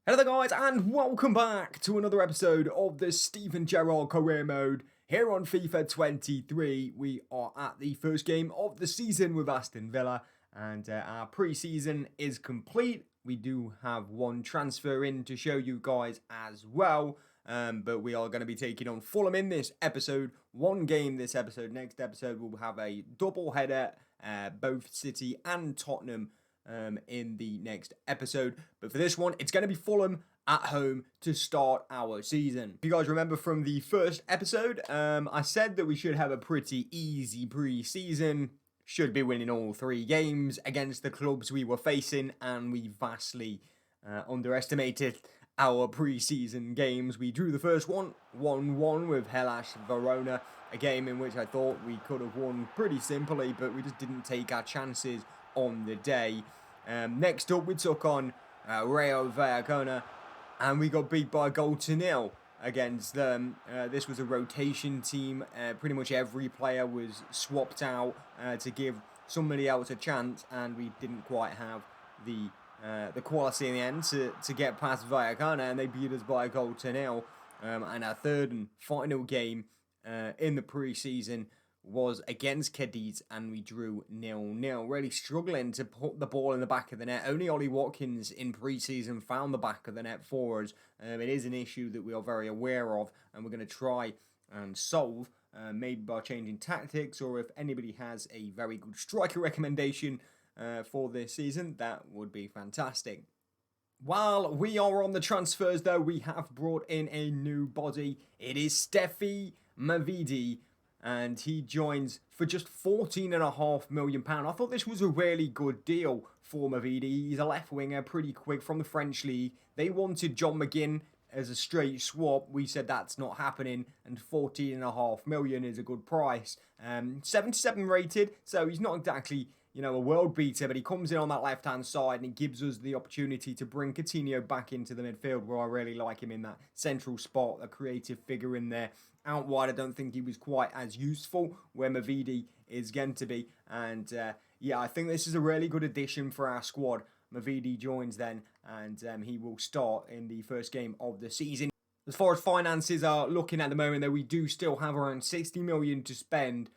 Hello there guys and welcome back to another episode of the Steven Gerrard career mode here on FIFA 23. We are at the first game of the season with Aston Villa and our pre-season is complete. We do have one transfer in to show you guys as well, but we are going to be taking on Fulham in this episode. One game this episode. Next episode we'll have a double header, both City and Tottenham in the next episode. But for this one, it's going to be Fulham at home to start our season. If you guys remember from the first episode, I said that we should have a pretty easy pre-season. Should be winning all three games against the clubs we were facing, and we vastly underestimated our pre-season games. We drew the first one, 1-1 with Hellas Verona, a game in which I thought we could have won pretty simply, but we just didn't take our chances on the day. Next up, we took on Rayo Vallecano, and we got beat by a goal to nil against them. This was a rotation team. Pretty much every player was swapped out to give somebody else a chance, and we didn't quite have the quality in the end to get past Vallecano, and they beat us by a goal to nil. And our third and final game in the pre-season was against Cadiz, and we drew 0-0. Really struggling to put the ball in the back of the net. Only Ollie Watkins in pre-season found the back of the net for us. It is an issue that we are very aware of, and we're going to try and solve, maybe by changing tactics, or if anybody has a very good striker recommendation for this season, that would be fantastic. While we are on the transfers, though, we have brought in a new body. It is Steffi Mavidi, and he joins for just £14.5 million. I thought this was a really good deal for Mavidi. He's a left winger, pretty quick from the French league. They wanted John McGinn as a straight swap. We said that's not happening, and £14.5 million is a good price. 77 rated, so he's not exactly, a world beater, but he comes in on that left-hand side and he gives us the opportunity to bring Coutinho back into the midfield, where I really like him in that central spot, a creative figure in there. Out wide, I don't think he was quite as useful where Mavidi is going to be. And I think this is a really good addition for our squad. Mavidi joins then, and he will start in the first game of the season. As far as finances are looking at the moment, though, we do still have around 60 million to spend.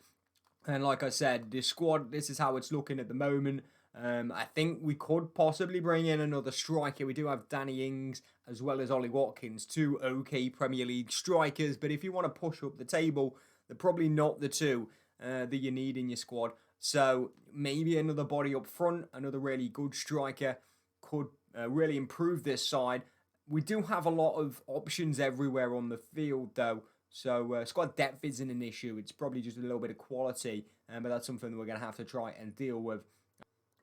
And like I said, this squad, this is how it's looking at the moment. I think we could possibly bring in another striker. We do have Danny Ings as well as Ollie Watkins, two okay Premier League strikers. But if you want to push up the table, they're probably not the two that you need in your squad. So maybe another body up front, another really good striker could really improve this side. We do have a lot of options everywhere on the field, though. So squad depth isn't an issue. It's probably just a little bit of quality, but that's something that we're going to have to try and deal with.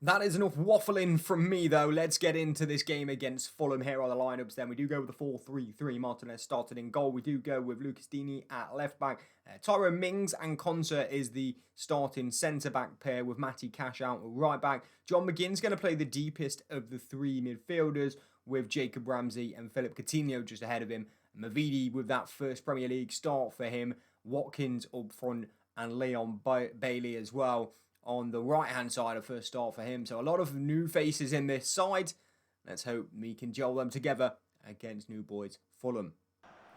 That is enough waffling from me, though. Let's get into this game against Fulham. Here are the lineups then. We do go with the 4-3-3. Martinez started in goal. We do go with Lucas Digne at left-back. Tyrone Mings and Konsa is the starting centre-back pair, with Matty Cash out at right-back. John McGinn's going to play the deepest of the three midfielders, with Jacob Ramsey and Philip Coutinho just ahead of him. Mavidi with that first Premier League start for him. Watkins up front and Leon Bailey as well on the right-hand side, of first start for him. So a lot of new faces in this side. Let's hope we can gel them together against new boys Fulham.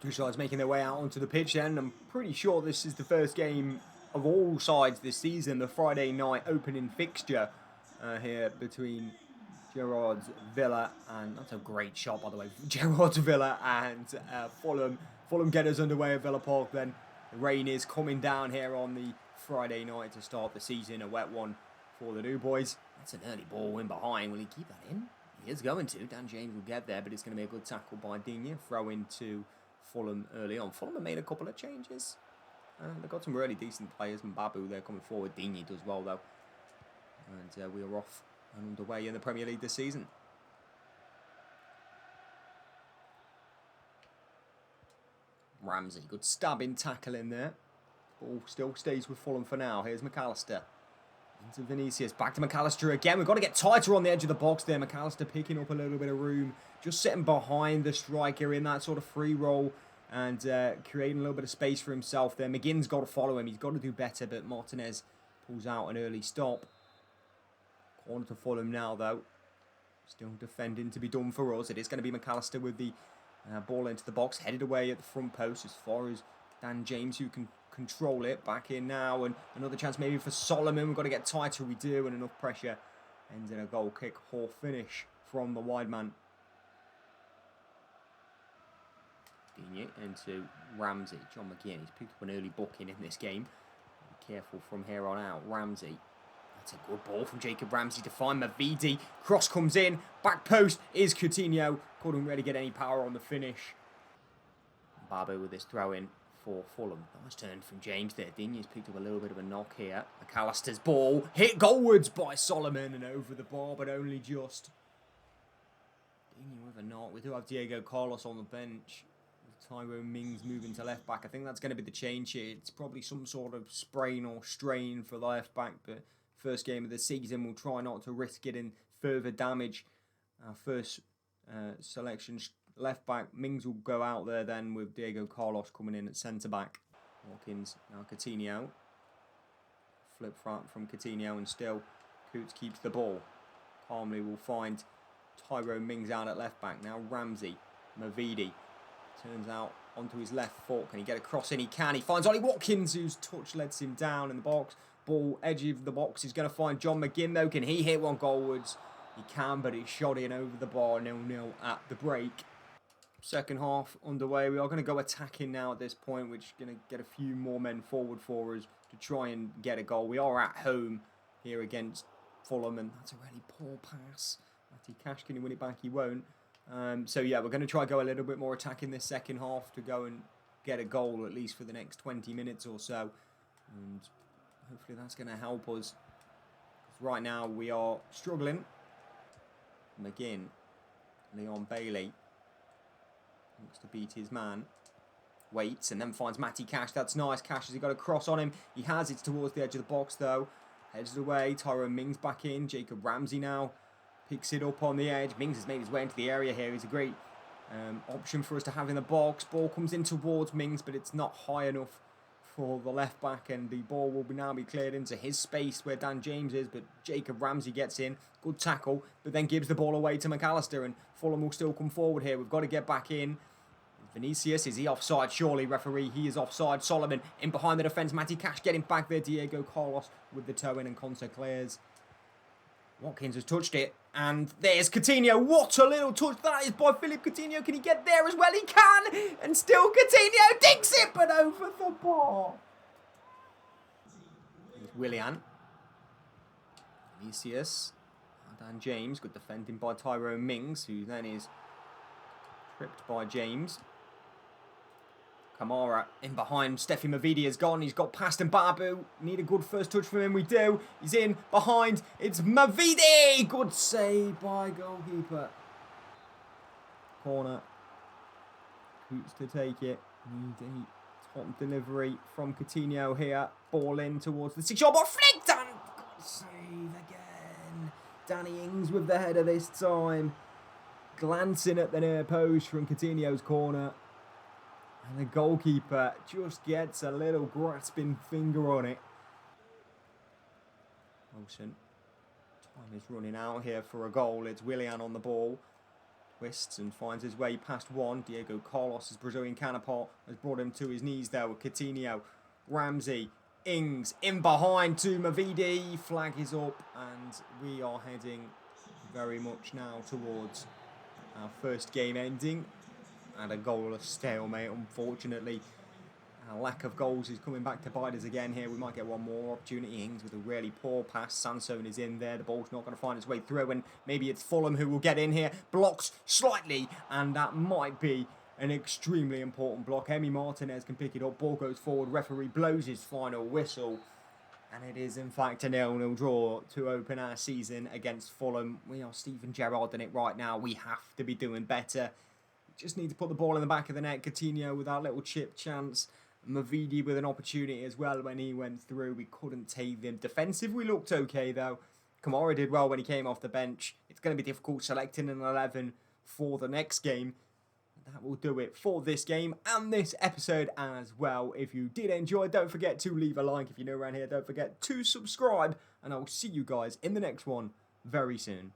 Two sides making their way out onto the pitch then. I'm pretty sure this is the first game of all sides this season. The Friday night opening fixture here between Gerrard's Villa, and that's a great shot, by the way. Gerrard's Villa and Fulham. Fulham get us underway at Villa Park then. The rain is coming down here on the Friday night to start the season. A wet one for the new boys. That's an early ball in behind. Will he keep that in? He is going to. Dan James will get there, but it's going to be a good tackle by Digne. Throw into Fulham early on. Fulham have made a couple of changes. They've got some really decent players. Mbabu, they're coming forward. Digne does well, though. And we are off and underway in the Premier League this season. Ramsey, good stabbing tackle in there. Ball still stays with Fulham for now. Here's McAllister. Into Vinicius. Back to McAllister again. We've got to get tighter on the edge of the box there. McAllister picking up a little bit of room. Just sitting behind the striker in that sort of free roll. And creating a little bit of space for himself there. McGinn's got to follow him. He's got to do better. But Martinez pulls out an early stop. Corner to Fulham now, though. Still defending to be done for us. It is going to be McAllister with the ball into the box, headed away at the front post as far as Dan James, who can control it. Back in now, and another chance maybe for Solomon. We've got to get tighter, we do, and enough pressure ends in a goal kick or finish from the wide man. Digne into Ramsey. John McGinn, he's picked up an early booking in this game. Be careful from here on out. Ramsey. That's a good ball from Jacob Ramsey to find Mavidi. Cross comes in. Back post is Coutinho. Couldn't really get any power on the finish. Barbo with this throw in for Fulham. Nice turn from James there. Digne's picked up a little bit of a knock here. McAllister's ball hit goalwards by Solomon and over the bar, but only just. Digne with a knock. We do have Diego Carlos on the bench. Tyrone Mings moving to left back. I think that's going to be the change here. It's probably some sort of sprain or strain for the left back, but first game of the season, we'll try not to risk getting further damage. Our first selection, left back. Mings will go out there then with Diego Carlos coming in at centre back. Watkins, now Coutinho. Flip front from Coutinho and still Coots keeps the ball. Calmly will find Tyrone Mings out at left back. Now Ramsey, Mavidi. Turns out onto his left foot. Can he get a cross in? He can. He finds Ollie Watkins, whose touch lets him down in the box. Ball, edge of the box. He's going to find John McGinn, though. Can he hit one goalwards? He can, but it's shot in over the bar. 0-0 at the break. Second half underway. We are going to go attacking now at this point, which is going to get a few more men forward for us to try and get a goal. We are at home here against Fulham, and that's a really poor pass. Matty Cash, can he win it back? He won't. So yeah, we're going to try go a little bit more attacking this second half to go and get a goal at least for the next 20 minutes or so, and hopefully that's going to help us. Right now we are struggling. McGinn, Leon Bailey looks to beat his man, waits and then finds Matty Cash. That's nice. Cash, has he got a cross on him? He has. It's towards the edge of the box though. Heads away. Tyrone Mings back in. Jacob Ramsey now picks it up on the edge. Mings has made his way into the area here. He's a great option for us to have in the box. Ball comes in towards Mings, but it's not high enough for the left back, and the ball will now be cleared into his space where Dan James is, but Jacob Ramsey gets in. Good tackle, but then gives the ball away to McAllister, and Fulham will still come forward here. We've got to get back in. Vinicius, is he offside? Surely, referee, he is offside. Solomon in behind the defence. Matty Cash getting back there. Diego Carlos with the toe in, and Conte clears. Watkins has touched it, and there's Coutinho. What a little touch that is by Philippe Coutinho. Can he get there as well? He can, and still Coutinho digs it, but over the bar. There's Willian. Vinicius. Dan James, good defending by Tyrone Mings, who then is tripped by James. Kamara in behind. Steffi Mavidi has gone. He's got past Mbabu. Need a good first touch from him. We do. He's in behind. It's Mavidi. Good save by goalkeeper. Corner. Coots to take it. Need a top delivery from Coutinho here. Ball in towards the six-yard box. Flicked and good save again. Danny Ings with the header this time. Glancing at the near post from Coutinho's corner. And the goalkeeper just gets a little grasping finger on it. Wilson. Time is running out here for a goal. It's Willian on the ball. Twists and finds his way past one. Diego Carlos' Brazilian counterpart has brought him to his knees there with Coutinho. Ramsey. Ings in behind to Mavidi. Flag is up and we are heading very much now towards our first game ending. And a goalless stalemate, unfortunately. Our lack of goals is coming back to bite us again here. We might get one more opportunity. Ings with a really poor pass. Sansone is in there. The ball's not going to find its way through. And maybe it's Fulham who will get in here. Blocks slightly. And that might be an extremely important block. Emi Martinez can pick it up. Ball goes forward. Referee blows his final whistle. And it is, in fact, a 0-0 draw to open our season against Fulham. We are Steven Gerrard in it right now. We have to be doing better. Just need to put the ball in the back of the net. Coutinho with that little chip chance. Mavidi with an opportunity as well when he went through. We couldn't take them. Defensive, we looked okay though. Kamara did well when he came off the bench. It's going to be difficult selecting an 11 for the next game. That will do it for this game and this episode as well. If you did enjoy, don't forget to leave a like. If you're new around here, don't forget to subscribe. And I'll see you guys in the next one very soon.